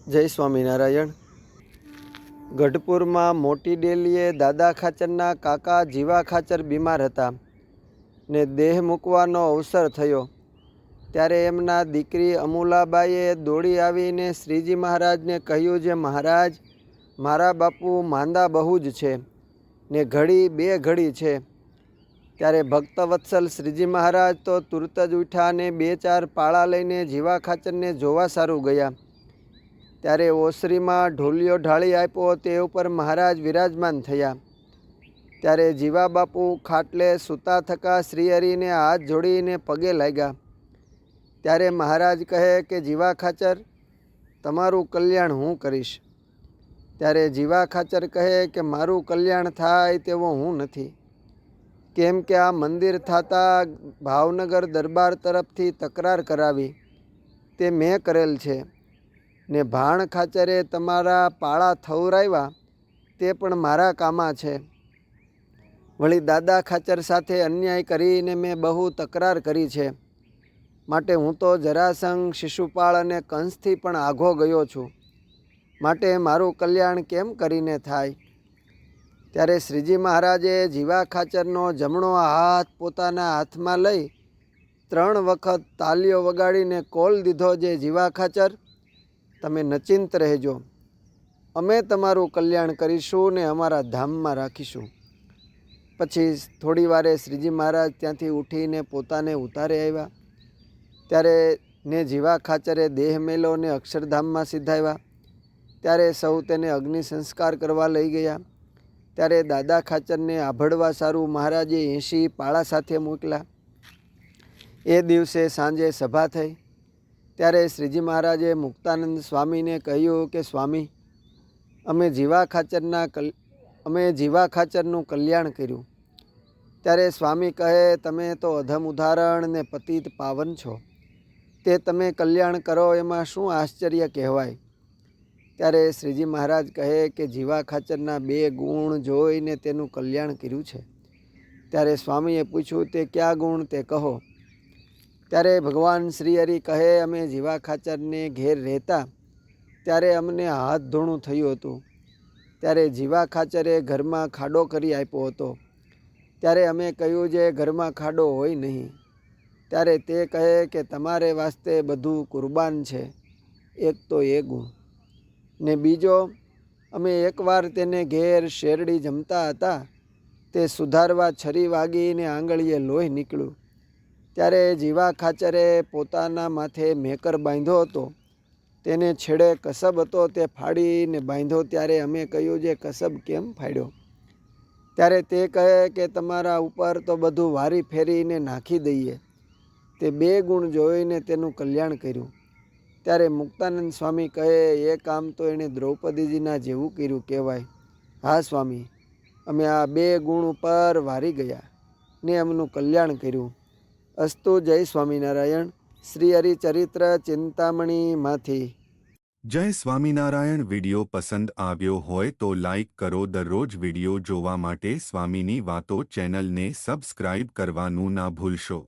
જય સ્વામિનારાયણ। ગઢપુરમાં મોટી ડેલીએ દાદા ખાચરના કાકા જીવા ખાચર બીમાર હતા ને દેહ મૂકવાનો અવસર થયો ત્યારે એમના દીકરી અમુલાબાઈએ દોડી આવીને શ્રીજી મહારાજને કહ્યું, જે મહારાજ, મારા બાપુ માંદા બહુ જ છે ને ઘડી બે ઘડી છે। ત્યારે ભક્તવત્સલ શ્રીજી મહારાજ તો તુરત જ ઉઠ્યા અને 2-4 પાળા લઈને જીવા ખાચરને જોવા સારું ગયા। ત્યારે ઓસરીમાં ઢોલિયો ઢાળી આપ્યો, તે ઉપર મહારાજ વિરાજમાન થયા। ત્યારે જીવા બાપુ ખાટલે સૂતા થકા શ્રીહરિને હાથ જોડીને પગે લાગ્યા। ત્યારે મહારાજ કહે કે જીવા ખાચર, તમારું કલ્યાણ હું કરીશ। ત્યારે જીવા ખાચર કહે કે મારું કલ્યાણ થાય તેવો હું નથી, કેમ કે આ મંદિર થતાં ભાવનગર દરબાર તરફથી તકરાર કરાવી તે મેં કરેલ છે ને ભાણ ખાચરે તમારા પાળા થવરાવ્યા તે પણ મારા કામા છે। વળી દાદા ખાચર સાથે અન્યાય કરીને મેં બહુ તકરાર કરી છે, માટે હું તો જરાસંઘ, શિશુપાળ અને કંસથી પણ આઘો ગયો છું, માટે મારું કલ્યાણ કેમ કરીને થાય। ત્યારે શ્રીજી મહારાજે જીવા ખાચરનો જમણો હાથ પોતાના હાથમાં લઈ 3 વખત તાલીઓ વગાડીને કોલ દીધો, જે જીવા ખાચર, તમે નચિંત રહેજો, અમે તમારું કલ્યાણ કરીશું ને અમારા ધામમાં રાખીશું। પછી થોડી વારે શ્રીજી મહારાજ ત્યાંથી ઉઠીને પોતાને ઉતારે આવ્યા। ત્યારે ને જીવા ખાચરે દેહ મેલો ને અક્ષરધામમાં સીધાવ્યા। ત્યારે સૌ તેને અગ્નિ સંસ્કાર કરવા લઈ ગયા। ત્યારે દાદા ખાચરને આભળવા સારું મહારાજે 80 પાળા સાથે મોકલ્યા। એ દિવસે સાંજે સભા થઈ। ત્યારે શ્રીજી મહારાજે મુક્તાનંદ સ્વામીને કહ્યું કે સ્વામી, અમે જીવા ખાચરનું કલ્યાણ કર્યું। ત્યારે સ્વામી કહે, તમે તો અધમ ઉદાહરણ ને પતિત પાવન છો, તે તમે કલ્યાણ કરો એમાં શું આશ્ચર્ય કહેવાય। ત્યારે શ્રીજી મહારાજ કહે કે જીવા ખાચરના 2 ગુણ જોઈને તેનું કલ્યાણ કર્યું છે। ત્યારે સ્વામીએ પૂછ્યું, તે કયા ગુણ તે કહો। ત્યારે ભગવાન શ્રીહરિ કહે, અમે જીવા ખાચરને ઘેર રહેતા ત્યારે અમને હાથ ધોણું થયું હતું। ત્યારે જીવા ખાચરે ઘરમાં ખાડો કરી આપ્યો હતો। ત્યારે અમે કહ્યું, જે ઘરમાં ખાડો હોય નહીં। ત્યારે તે કહે કે તમારે વાસ્તે બધું કુરબાન છે। એક તો એ ગુણ ને બીજો, અમે એકવાર તેને ઘેર શેરડી જમતા હતા, તે સુધારવા છરી વાગીને આંગળીએ લોહી નીકળ્યું। ત્યારે જીવા ખાચરે પોતાના માથે મેકર બાંધ્યો હતો, તેને છેડે કસબ હતો, તે ફાડીને બાંધ્યો। ત્યારે અમે કહ્યું, જે કસબ કેમ ફાડ્યો। ત્યારે તે કહે કે તમારા ઉપર તો બધું વારી ફેરીને નાખી દઈએ। તે 2 ગુણ જોઈને તેનું કલ્યાણ કર્યું। ત્યારે મુક્તાનંદ સ્વામી કહે, એ કામ તો એણે દ્રૌપદીજીના જેવું કર્યું કહેવાય। હા સ્વામી, અમે આ 2 ગુણ ઉપર વારી ગયા ને એમનું કલ્યાણ કર્યું। અસ્તુ। જય સ્વામિનારાયણ। શ્રી હરિચરિત્ર ચિંતામણીમાંથી। જય સ્વામિનારાયણ। વિડિયો પસંદ આવ્યો હોય તો લાઇક કરો। દરરોજ વિડિયો જોવા માટે સ્વામીની વાતો ચેનલને સબસ્ક્રાઇબ કરવાનું ના ભૂલશો।